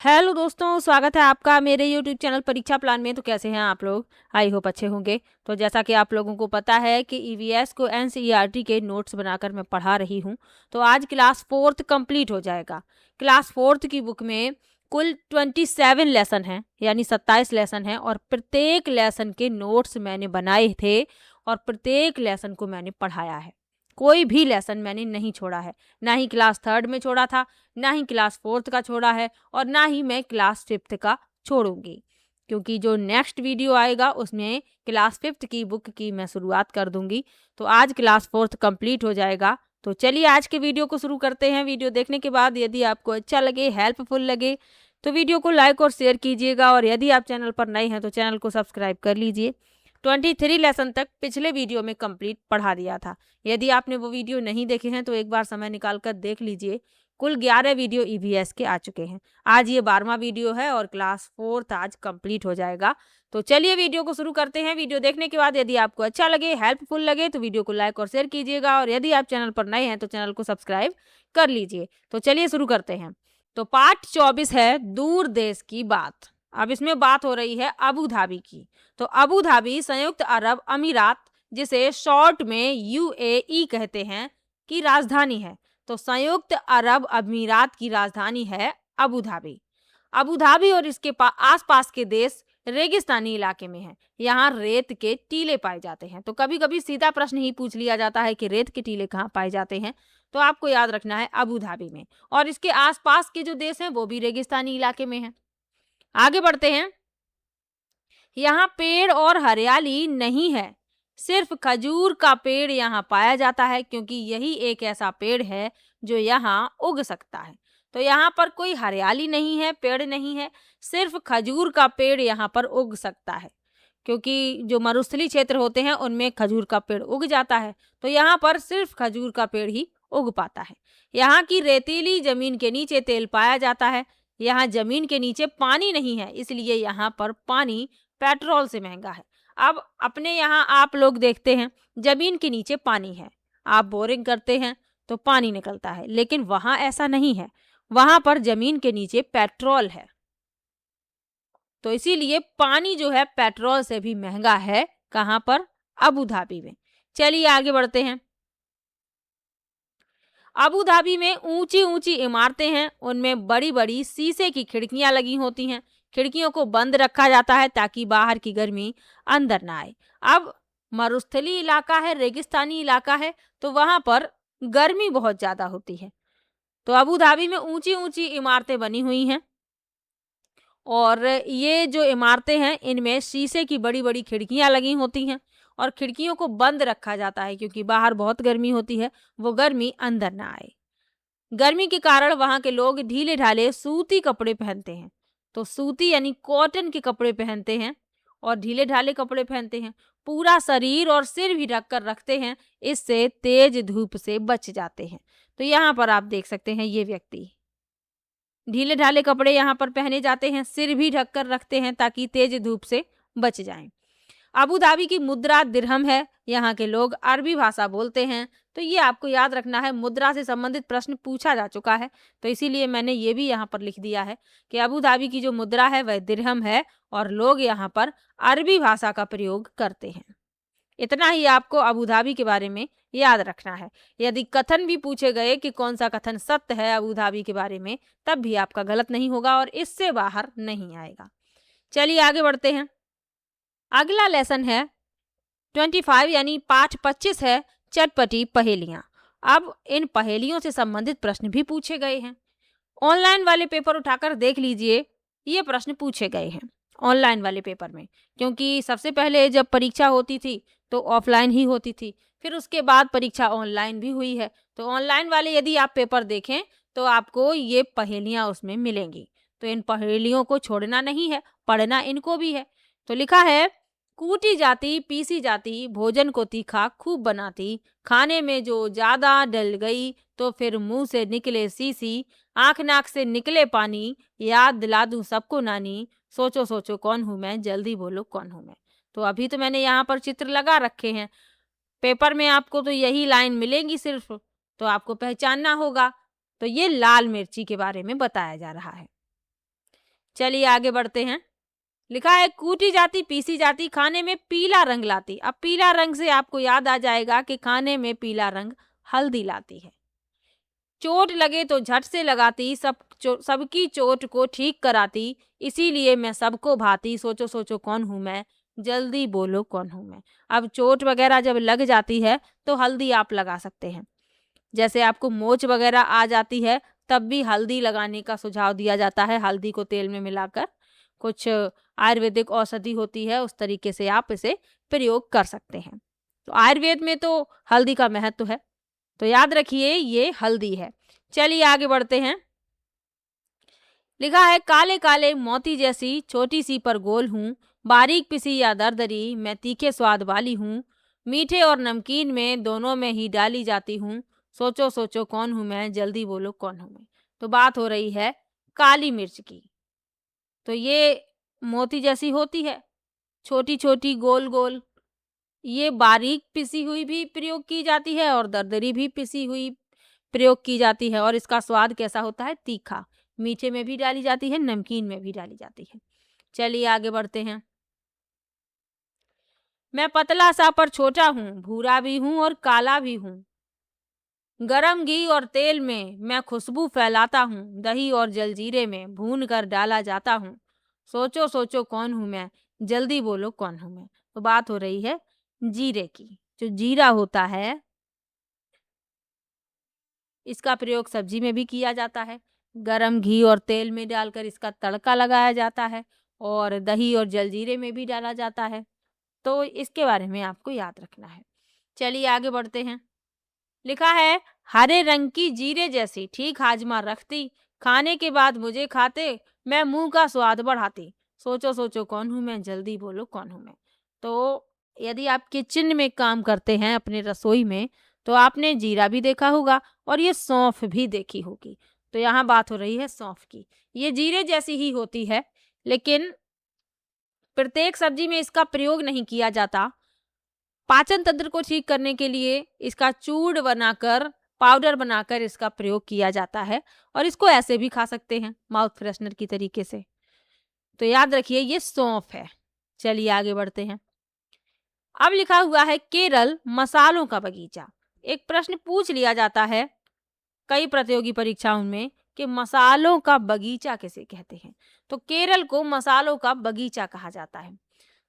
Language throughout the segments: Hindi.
हेलो दोस्तों, स्वागत है आपका मेरे यूट्यूब चैनल परीक्षा प्लान में। तो कैसे हैं आप लोग? आई होप अच्छे होंगे। तो जैसा कि आप लोगों को पता है कि ईवीएस को एनसीईआरटी के नोट्स बनाकर मैं पढ़ा रही हूं। तो आज क्लास फोर्थ कंप्लीट हो जाएगा। क्लास फोर्थ की बुक में कुल 27 लेसन हैं, यानी 27 लेसन हैं, और प्रत्येक लेसन के नोट्स मैंने बनाए थे और प्रत्येक लेसन को मैंने पढ़ाया है। कोई भी लेसन मैंने नहीं छोड़ा है, ना ही क्लास थर्ड में छोड़ा था, ना ही क्लास फोर्थ का छोड़ा है, और ना ही मैं क्लास फिफ्थ का छोड़ूंगी। क्योंकि जो नेक्स्ट वीडियो आएगा उसमें क्लास फिफ्थ की बुक की मैं शुरुआत कर दूंगी। तो आज क्लास फोर्थ कंप्लीट हो जाएगा। तो चलिए आज के वीडियो को शुरू करते हैं। वीडियो देखने के बाद यदि आपको अच्छा लगे, हेल्पफुल लगे, तो वीडियो को लाइक और शेयर कीजिएगा, और यदि आप चैनल पर नए हैं तो चैनल को सब्सक्राइब कर लीजिए। 23 लेसन तक पिछले वीडियो में कंप्लीट पढ़ा दिया था। यदि आपने वो वीडियो नहीं देखे हैं तो एक बार समय निकाल कर देख लीजिए। कुल 11 वीडियो ईवीएस के आ चुके हैं। आज ये 12वां वीडियो है और क्लास फोर्थ आज कंप्लीट हो जाएगा। तो चलिए वीडियो को शुरू करते हैं। वीडियो देखने के बाद यदि आपको अच्छा लगे, हेल्पफुल लगे, तो वीडियो को लाइक और शेयर कीजिएगा, और यदि आप चैनल पर नए हैं तो चैनल को सब्सक्राइब कर लीजिए। तो चलिए शुरू करते हैं। तो पार्ट 24 है दूर देश की बात। अब इसमें बात हो रही है अबू धाबी की। तो अबू धाबी संयुक्त अरब अमीरात, जिसे शॉर्ट में यूएई कहते हैं, की राजधानी है। तो संयुक्त अरब अमीरात की राजधानी है अबू धाबी। अबू धाबी और इसके आसपास के देश रेगिस्तानी इलाके में हैं। यहाँ रेत के टीले पाए जाते हैं। तो कभी कभी सीधा प्रश्न ही पूछ लिया जाता है कि रेत के टीले कहाँ पाए जाते हैं। तो आपको याद रखना है अबू धाबी में, और इसके आसपास के जो देश हैं वो भी रेगिस्तानी इलाके में हैं। आगे बढ़ते हैं। यहाँ पेड़ और हरियाली नहीं है, सिर्फ खजूर का पेड़ यहाँ पाया जाता है, क्योंकि यही एक ऐसा पेड़ है जो यहाँ उग सकता है। तो यहाँ पर कोई हरियाली नहीं है, पेड़ नहीं है, सिर्फ खजूर का पेड़ यहाँ पर उग सकता है, क्योंकि जो मरुस्थलीय क्षेत्र होते हैं उनमें खजूर का पेड़ उग जाता है। तो यहाँ पर सिर्फ खजूर का पेड़ ही उग पाता है। यहाँ की रेतीली जमीन के नीचे तेल पाया जाता है। यहाँ जमीन के नीचे पानी नहीं है, इसलिए यहाँ पर पानी पेट्रोल से महंगा है। अब अपने यहाँ आप लोग देखते हैं जमीन के नीचे पानी है, आप बोरिंग करते हैं तो पानी निकलता है, लेकिन वहाँ ऐसा नहीं है। वहाँ पर जमीन के नीचे पेट्रोल है, तो इसीलिए पानी जो है पेट्रोल से भी महंगा है। कहाँ पर? अबू धाबी में। चलिए आगे बढ़ते हैं। अबू धाबी में ऊंची ऊंची इमारतें हैं, उनमें बड़ी बड़ी शीशे की खिड़कियां लगी होती हैं। खिड़कियों को बंद रखा जाता है ताकि बाहर की गर्मी अंदर ना आए। अब मरुस्थलीय इलाका है, रेगिस्तानी इलाका है, तो वहां पर गर्मी बहुत ज्यादा होती है। तो अबू धाबी में ऊंची ऊंची इमारतें बनी हुई हैं, और ये जो इमारतें हैं इनमें शीशे की बड़ी बड़ी खिड़कियां लगी होती हैं, और खिड़कियों को बंद रखा जाता है क्योंकि बाहर बहुत गर्मी होती है, वो गर्मी अंदर ना आए। गर्मी के कारण वहाँ के लोग ढीले ढाले सूती कपड़े पहनते हैं। तो सूती यानी कॉटन के कपड़े पहनते हैं और ढीले ढाले कपड़े पहनते हैं। पूरा शरीर और सिर भी ढक कर रखते हैं, इससे तेज धूप से बच जाते हैं। तो यहाँ पर आप देख सकते हैं ये व्यक्ति ढीले ढाले कपड़े यहाँ पर पहने जाते हैं, सिर भी ढक कर रखते हैं ताकि तेज धूप से बच जाएं। अबू धाबी की मुद्रा दिरहम है। यहाँ के लोग अरबी भाषा बोलते हैं। तो ये आपको याद रखना है, मुद्रा से संबंधित प्रश्न पूछा जा चुका है, तो इसीलिए मैंने ये भी यहाँ पर लिख दिया है कि अबू धाबी की जो मुद्रा है वह दिरहम है, और लोग यहाँ पर अरबी भाषा का प्रयोग करते हैं। इतना ही आपको अबू धाबी के बारे में याद रखना है। यदि कथन भी पूछे गए कि कौन सा कथन सत्य है अबू धाबी के बारे में, तब भी आपका गलत नहीं होगा और इससे बाहर नहीं आएगा। चलिए आगे बढ़ते हैं। अगला लेसन है 25 यानी पाठ 25 है चटपटी पहेलियां। अब इन पहेलियों से संबंधित प्रश्न भी पूछे गए हैं। ऑनलाइन वाले पेपर उठाकर देख लीजिए, ये प्रश्न पूछे गए हैं ऑनलाइन वाले पेपर में, क्योंकि सबसे पहले जब परीक्षा होती थी तो ऑफलाइन ही होती थी, फिर उसके बाद परीक्षा ऑनलाइन भी हुई है। तो ऑनलाइन वाले यदि आप पेपर देखें तो आपको ये पहेलियां उसमें मिलेंगी। तो इन पहेलियों को छोड़ना नहीं है, पढ़ना इनको भी है। तो लिखा है, कूटी जाती पीसी जाती भोजन को तीखा खूब बनाती, खाने में जो ज्यादा डल गई तो फिर मुंह से निकले सीसी, आंख नाक से निकले पानी, याद दिला दूं सबको नानी, सोचो सोचो कौन हूं मैं, जल्दी बोलो कौन हूं मैं। तो अभी तो मैंने यहाँ पर चित्र लगा रखे हैं, पेपर में आपको तो यही लाइन मिलेंगी सिर्फ, तो आपको पहचानना होगा। तो ये लाल मिर्ची के बारे में बताया जा रहा है। चलिए आगे बढ़ते हैं। लिखा है कूटी जाती पीसी जाती खाने में पीला रंग लाती। अब पीला रंग से आपको याद आ जाएगा कि खाने में पीला रंग हल्दी लाती है। चोट लगे तो झट से लगाती, सबकी चोट को ठीक कराती, इसीलिए मैं सबको भाती, सोचो सोचो कौन हूँ मैं, जल्दी बोलो कौन हूँ मैं। अब चोट वगैरह जब लग जाती है तो हल्दी आप लगा सकते हैं। जैसे आपको मोच वगैरह आ जाती है तब भी हल्दी लगाने का सुझाव दिया जाता है। हल्दी को तेल में मिलाकर, कुछ आयुर्वेदिक औषधि होती है, उस तरीके से आप इसे प्रयोग कर सकते हैं। तो आयुर्वेद में तो हल्दी का महत्व है, तो याद रखिए ये हल्दी है। चलिए आगे बढ़ते हैं। लिखा है काले काले मोती जैसी छोटी सी पर गोल हूँ, बारीक पिसी या दरदरी मैं तीखे स्वाद वाली हूँ, मीठे और नमकीन में दोनों में ही डाली जाती हूँ, सोचो सोचो कौन हूँ मैं, जल्दी बोलो कौन हूँ मैं। तो बात हो रही है काली मिर्च की। तो ये मोती जैसी होती है, छोटी छोटी गोल गोल। ये बारीक पिसी हुई भी प्रयोग की जाती है और दरदरी भी पिसी हुई प्रयोग की जाती है। और इसका स्वाद कैसा होता है? तीखा। मीठे में भी डाली जाती है, नमकीन में भी डाली जाती है। चलिए आगे बढ़ते हैं। मैं पतला सा पर छोटा हूँ, भूरा भी हूँ और काला भी हूँ, गरम घी और तेल में मैं खुशबू फैलाता हूँ, दही और जलजीरे में भून कर डाला जाता हूँ, सोचो सोचो कौन हूँ मैं, जल्दी बोलो कौन हूँ मैं। तो बात हो रही है जीरे की। जो जीरा होता है इसका प्रयोग सब्जी में भी किया जाता है। गरम घी और तेल में डालकर इसका तड़का लगाया जाता है और दही और जलजीरे में भी डाला जाता है। तो इसके बारे में आपको याद रखना है। चलिए आगे बढ़ते हैं। लिखा है हरे रंग की जीरे जैसी ठीक हाजमा रखती, खाने के बाद मुझे खाते मैं मुंह का स्वाद बढ़ाती, सोचो सोचो कौन हूँ मैं, जल्दी बोलो कौन हूँ मैं। तो यदि आप किचन में काम करते हैं अपने रसोई में तो आपने जीरा भी देखा होगा और ये सौंफ भी देखी होगी। तो यहाँ बात हो रही है सौंफ की। ये जीरे जैसी ही होती है लेकिन प्रत्येक सब्जी में इसका प्रयोग नहीं किया जाता। पाचन तंत्र को ठीक करने के लिए इसका चूर्ण बनाकर, पाउडर बनाकर इसका प्रयोग किया जाता है और इसको ऐसे भी खा सकते हैं माउथ फ्रेशनर की तरीके से। तो याद रखिए ये सौंफ है। चलिए आगे बढ़ते हैं। अब लिखा हुआ है केरल मसालों का बगीचा। एक प्रश्न पूछ लिया जाता है कई प्रतियोगी परीक्षाओं में कि मसालों का बगीचा किसे कहते हैं। तो केरल को मसालों का बगीचा कहा जाता है।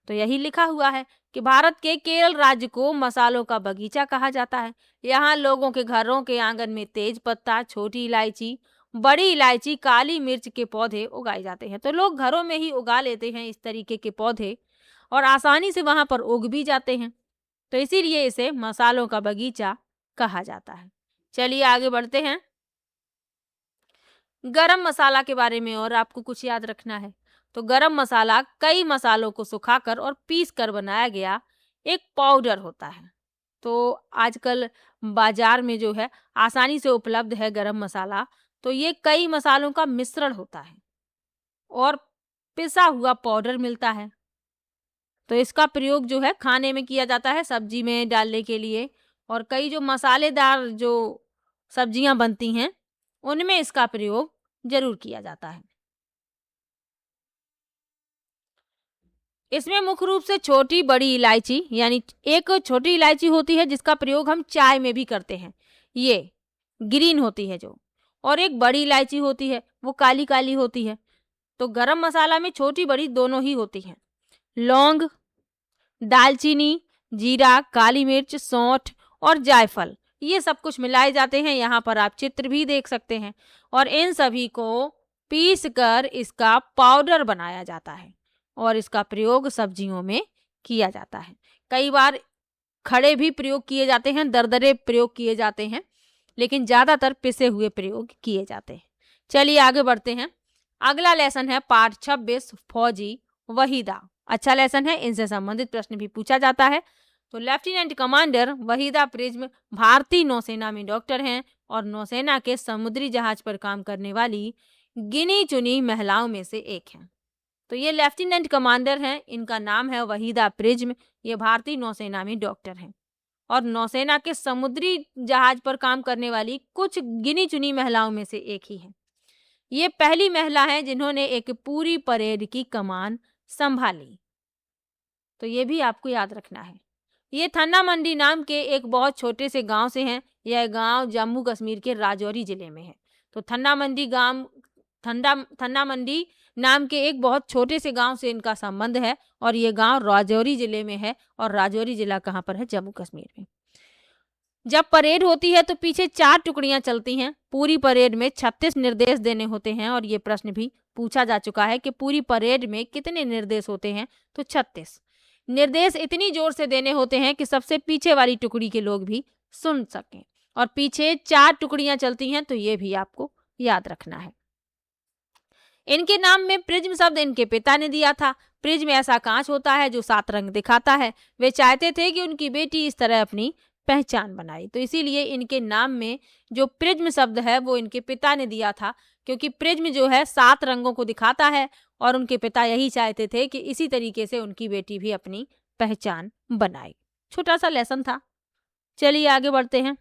तो यही लिखा हुआ है कि भारत के केरल राज्य को मसालों का बगीचा कहा जाता है। यहाँ लोगों के घरों के आंगन में तेज पत्ता, छोटी इलायची, बड़ी इलायची, काली मिर्च के पौधे उगाए जाते हैं। तो लोग घरों में ही उगा लेते हैं इस तरीके के पौधे और आसानी से वहां पर उग भी जाते हैं। तो इसीलिए इसे मसालों का बगीचा कहा जाता है। चलिए आगे बढ़ते हैं। गरम मसाला के बारे में और आपको कुछ याद रखना है। तो गरम मसाला कई मसालों को सुखाकर और पीस कर बनाया गया एक पाउडर होता है। तो आजकल बाजार में जो है आसानी से उपलब्ध है गरम मसाला। तो ये कई मसालों का मिश्रण होता है और पिसा हुआ पाउडर मिलता है। तो इसका प्रयोग जो है खाने में किया जाता है, सब्जी में डालने के लिए। और कई जो मसालेदार जो सब्जियां बनती हैं उनमें इसका प्रयोग जरूर किया जाता है। इसमें मुख्य रूप से छोटी बड़ी इलायची, यानी एक छोटी इलायची होती है जिसका प्रयोग हम चाय में भी करते हैं, ये ग्रीन होती है जो, और एक बड़ी इलायची होती है वो काली काली होती है। तो गरम मसाला में छोटी बड़ी दोनों ही होती हैं। लौंग, दालचीनी, जीरा, काली मिर्च, सौंठ और जायफल, ये सब कुछ मिलाए जाते हैं। यहाँ पर आप चित्र भी देख सकते हैं। और इन सभी को पीस कर इसका पाउडर बनाया जाता है और इसका प्रयोग सब्जियों में किया जाता है। कई बार खड़े भी प्रयोग किए जाते हैं, दरदरे प्रयोग किए जाते हैं, लेकिन ज़्यादातर पिसे हुए प्रयोग किए जाते हैं। चलिए आगे बढ़ते हैं। अगला लेसन है पाठ 26 फौजी वहीदा। अच्छा लेसन है, इनसे संबंधित प्रश्न भी पूछा जाता है। तो लेफ्टिनेंट कमांडर वहीदा प्रिज्म भारतीय नौसेना में डॉक्टर हैं और नौसेना के समुद्री जहाज पर काम करने वाली गिनी चुनी महिलाओं में से एक हैं। तो ये लेफ्टिनेंट कमांडर हैं, इनका नाम है वहीदा प्रिज्म। ये भारतीय नौसेना में डॉक्टर हैं और नौसेना के समुद्री जहाज पर काम करने वाली कुछ गिनी चुनी महिलाओं में से एक ही हैं। ये पहली महिला हैं जिन्होंने एक पूरी परेड की कमान संभाली। तो ये भी आपको याद रखना है। ये थन्ना मंडी नाम के एक बहुत छोटे से गांव से हैं। यह गांव जम्मू कश्मीर के राजौरी जिले में है। तो थन्ना मंडी नाम के एक बहुत छोटे से गांव से इनका संबंध है और ये गांव राजौरी जिले में है। और राजौरी जिला कहाँ पर है? जम्मू कश्मीर में। जब परेड होती है तो पीछे 4 टुकड़ियां चलती हैं। पूरी परेड में 36 निर्देश देने होते हैं और ये प्रश्न भी पूछा जा चुका है कि पूरी परेड में कितने निर्देश होते हैं? तो 36 निर्देश इतनी जोर से देने होते हैं कि सबसे पीछे वाली टुकड़ी के लोग भी सुन सकें। और पीछे 4 टुकड़ियां चलती हैं, तो ये भी आपको याद रखना है। इनके नाम में प्रिज्म शब्द इनके पिता ने दिया था। प्रिज्म ऐसा कांच होता है जो 7 रंग दिखाता है। वे चाहते थे कि उनकी बेटी इस तरह अपनी पहचान बनाए, तो इसीलिए इनके नाम में जो प्रिज्म शब्द है वो इनके पिता ने दिया था, क्योंकि प्रिज्म जो है 7 रंगों को दिखाता है और उनके पिता यही चाहते थे कि इसी तरीके से उनकी बेटी भी अपनी पहचान बनाए। छोटा सा लेसन था। चलिए आगे बढ़ते हैं।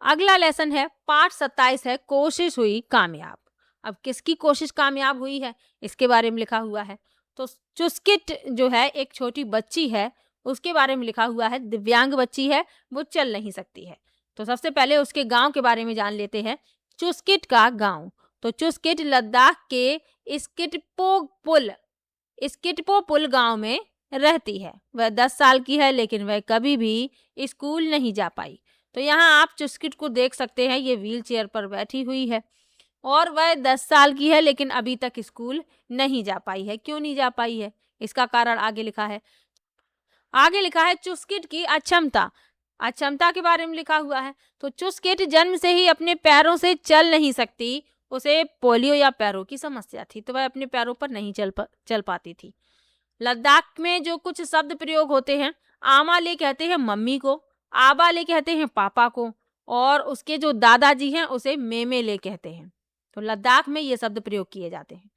अगला लेसन है पाठ 27 है, कोशिश हुई कामयाब। अब किसकी कोशिश कामयाब हुई है इसके बारे में लिखा हुआ है। तो चुस्किट जो है एक छोटी बच्ची है, उसके बारे में लिखा हुआ है। दिव्यांग बच्ची है, वो चल नहीं सकती है। तो सबसे पहले उसके गांव के बारे में जान लेते हैं। चुस्किट का गांव। तो चुस्किट लद्दाख के स्किटपो पुल गांव में रहती है। वह 10 साल की है, लेकिन वह कभी भी स्कूल नहीं जा पाई। तो यहाँ आप चुस्किट को देख सकते हैं, ये व्हील चेयर पर बैठी हुई है और वह 10 साल की है, लेकिन अभी तक स्कूल नहीं जा पाई है। क्यों नहीं जा पाई है? इसका कारण आगे लिखा है। चुस्किट की अक्षमता के बारे में लिखा हुआ है। तो चुस्किट जन्म से ही अपने पैरों से चल नहीं सकती। उसे पोलियो या पैरों की समस्या थी, तो वह अपने पैरों पर नहीं चल पाती थी। लद्दाख में जो कुछ शब्द प्रयोग होते हैं, आमा ले कहते हैं मम्मी को, आबा ले कहते हैं पापा को, और उसके जो दादाजी हैं उसे मेमे ले कहते हैं। तो लद्दाख में ये शब्द प्रयोग किए जाते हैं।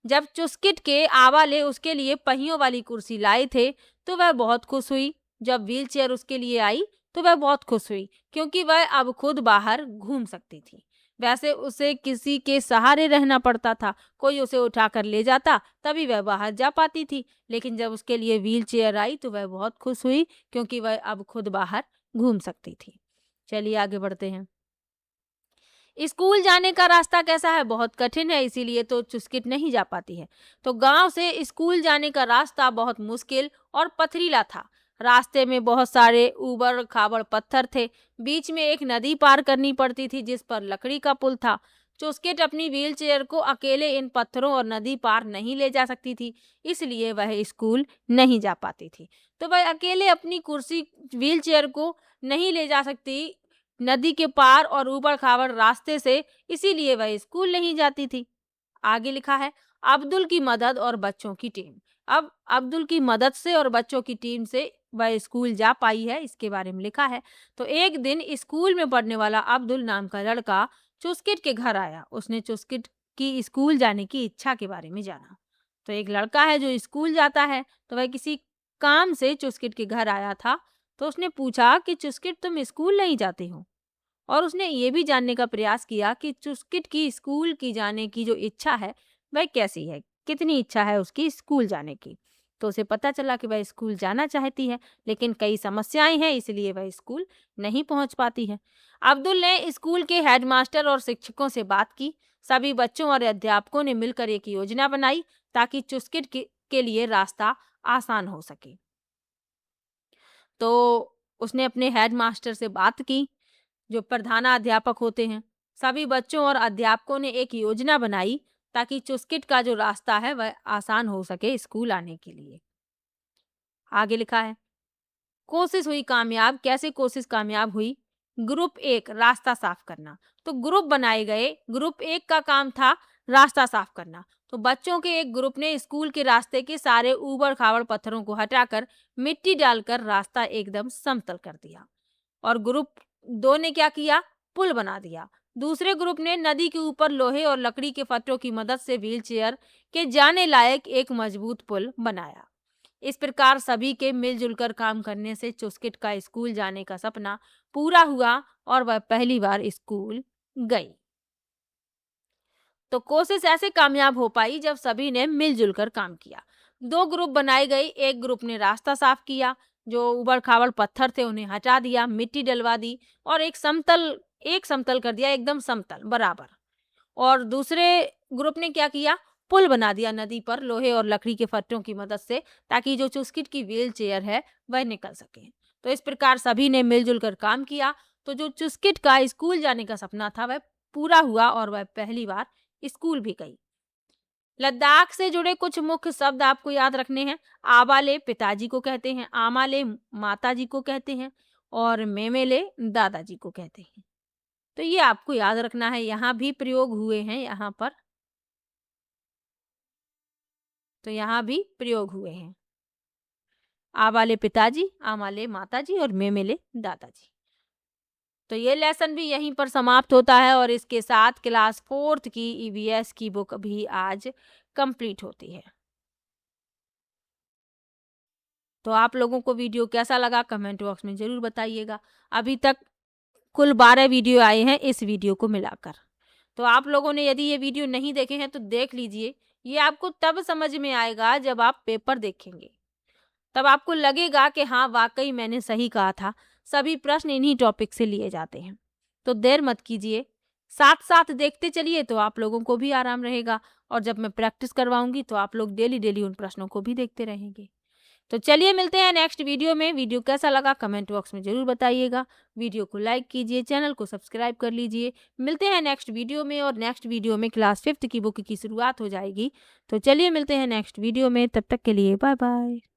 जब चुस्किट के आवाले उसके लिए पहियों वाली कुर्सी लाए थे तो वह बहुत खुश हुई। जब व्हील चेयर उसके लिए आई तो वह बहुत खुश हुई, क्योंकि वह अब खुद बाहर घूम सकती थी। वैसे उसे किसी के सहारे रहना पड़ता था, कोई उसे उठाकर ले जाता तभी वह बाहर जा पाती थी। लेकिन जब उसके लिए व्हील चेयर आई तो वह बहुत खुश हुई, क्योंकि वह अब खुद बाहर घूम सकती थी। चलिए आगे बढ़ते हैं। स्कूल जाने का रास्ता कैसा है? बहुत कठिन है, इसीलिए तो चुस्किट नहीं जा पाती है। तो गांव से स्कूल जाने का रास्ता बहुत मुश्किल और पथरीला था। रास्ते में बहुत सारे ऊबड़ खाबड़ पत्थर थे। बीच में एक नदी पार करनी पड़ती थी जिस पर लकड़ी का पुल था। चुस्किट अपनी व्हील चेयर को अकेले इन पत्थरों और नदी पार नहीं ले जा सकती थी, इसलिए वह स्कूल नहीं जा पाती थी। तो वह अकेले अपनी कुर्सी व्हील चेयर को नहीं ले जा सकती नदी के पार और ऊबड़ खाबड़ रास्ते से, इसीलिए वह स्कूल नहीं जाती थी। आगे लिखा है अब्दुल की मदद और बच्चों की टीम। अब अब्दुल की मदद से और बच्चों की टीम से वह स्कूल जा पाई है, इसके बारे में लिखा है। तो एक दिन स्कूल में पढ़ने वाला अब्दुल नाम का लड़का चुस्किट के घर आया। उसने चुस्किट की स्कूल जाने की इच्छा के बारे में जाना। तो एक लड़का है जो स्कूल जाता है, तो वह किसी काम से चुस्किट के घर आया था। तो उसने पूछा कि चुस्किट तुम स्कूल नहीं जाती हो, और उसने ये भी जानने का प्रयास किया कि चुस्किट की स्कूल की जाने की जो इच्छा है वह कैसी है, कितनी इच्छा है उसकी स्कूल जाने की। तो उसे पता चला कि वह स्कूल जाना चाहती है, लेकिन कई समस्याएं हैं, इसलिए वह स्कूल नहीं पहुंच पाती है। अब्दुल ने स्कूल के हेडमास्टर और शिक्षकों से बात की। सभी बच्चों और अध्यापकों ने मिलकर एक योजना बनाई ताकि चुस्किट के लिए रास्ता आसान हो सके। तो उसने अपने हेडमास्टर से बात की, जो प्रधानाध्यापक होते हैं। सभी बच्चों और अध्यापकों ने एक योजना बनाई ताकि चुस्किट का जो रास्ता है वह आसान हो सके स्कूल आने के लिए। आगे लिखा है कोशिश हुई कामयाब। कैसे कोशिश कामयाब हुई? ग्रुप 1 रास्ता साफ करना। तो ग्रुप बनाए गए। ग्रुप 1 का काम था रास्ता साफ करना। तो बच्चों के एक ग्रुप ने स्कूल के रास्ते के सारे ऊबड़ खाबड़ पत्थरों को हटाकर मिट्टी डालकर रास्ता एकदम समतल कर दिया। और ग्रुप 2 ने क्या किया? पुल बना दिया। दूसरे ग्रुप ने नदी के ऊपर लोहे और लकड़ी के फट्टों की मदद से व्हील चेयर के जाने लायक एक मजबूत पुल बनाया। इस प्रकार सभी के मिलजुल कर काम करने से चुस्किट का स्कूल जाने का सपना पूरा हुआ और वह पहली बार स्कूल गई। तो कोशिश ऐसे कामयाब हो पाई जब सभी ने मिलजुल कर काम किया। 2 ग्रुप बनाई गई। एक ग्रुप ने रास्ता साफ किया, जो उबड़-खाबड़ पत्थर थे उन्हें हटा दिया, मिट्टी डलवा दी और एक समतल कर दिया, एकदम समतल बराबर। और दूसरे ग्रुप ने क्या किया, पुल बना दिया नदी पर लोहे और लकड़ी के फट्टों की मदद से, ताकि जो चुस्किट की व्हील चेयर है वह निकल सके। तो इस प्रकार सभी ने मिलजुल कर काम किया, तो जो चुस्किट का स्कूल जाने का सपना था वह पूरा हुआ और वह पहली बार स्कूल भी गई। लद्दाख से जुड़े कुछ मुख्य शब्द आपको याद रखने हैं। आबाले पिताजी को कहते हैं, आमाले माताजी को कहते हैं और मेमेले दादाजी को कहते हैं। तो ये आपको याद रखना है, यहाँ भी प्रयोग हुए हैं यहाँ पर, तो यहाँ भी प्रयोग हुए हैं। आबाले पिताजी, आमाले माताजी और मेमेले दादाजी। तो ये लेसन भी यहीं पर समाप्त होता है और इसके साथ क्लास 4th की ईवीएस की बुक भी आज कंप्लीट होती है। तो आप लोगों को वीडियो कैसा लगा कमेंट बॉक्स में ज़रूर बताइएगा। अभी तक कुल 12 वीडियो आए हैं इस वीडियो को मिलाकर। तो आप लोगों ने यदि ये वीडियो नहीं देखे हैं तो देख लीजिए। ये आपको तब समझ में आएगा जब आप पेपर देखेंगे, तब आपको लगेगा कि हाँ वाकई मैंने सही कहा था, सभी प्रश्न इन्हीं टॉपिक से लिए जाते हैं। तो देर मत कीजिए, साथ साथ देखते चलिए तो आप लोगों को भी आराम रहेगा और जब मैं प्रैक्टिस करवाऊंगी तो आप लोग डेली डेली उन प्रश्नों को भी देखते रहेंगे। तो चलिए मिलते हैं नेक्स्ट वीडियो में। वीडियो कैसा लगा कमेंट बॉक्स में ज़रूर बताइएगा। वीडियो को लाइक कीजिए, चैनल को सब्सक्राइब कर लीजिए। मिलते हैं नेक्स्ट वीडियो में और नेक्स्ट वीडियो में क्लास 5th की बुक की शुरुआत हो जाएगी। तो चलिए मिलते हैं नेक्स्ट वीडियो में, तब तक के लिए बाय बाय।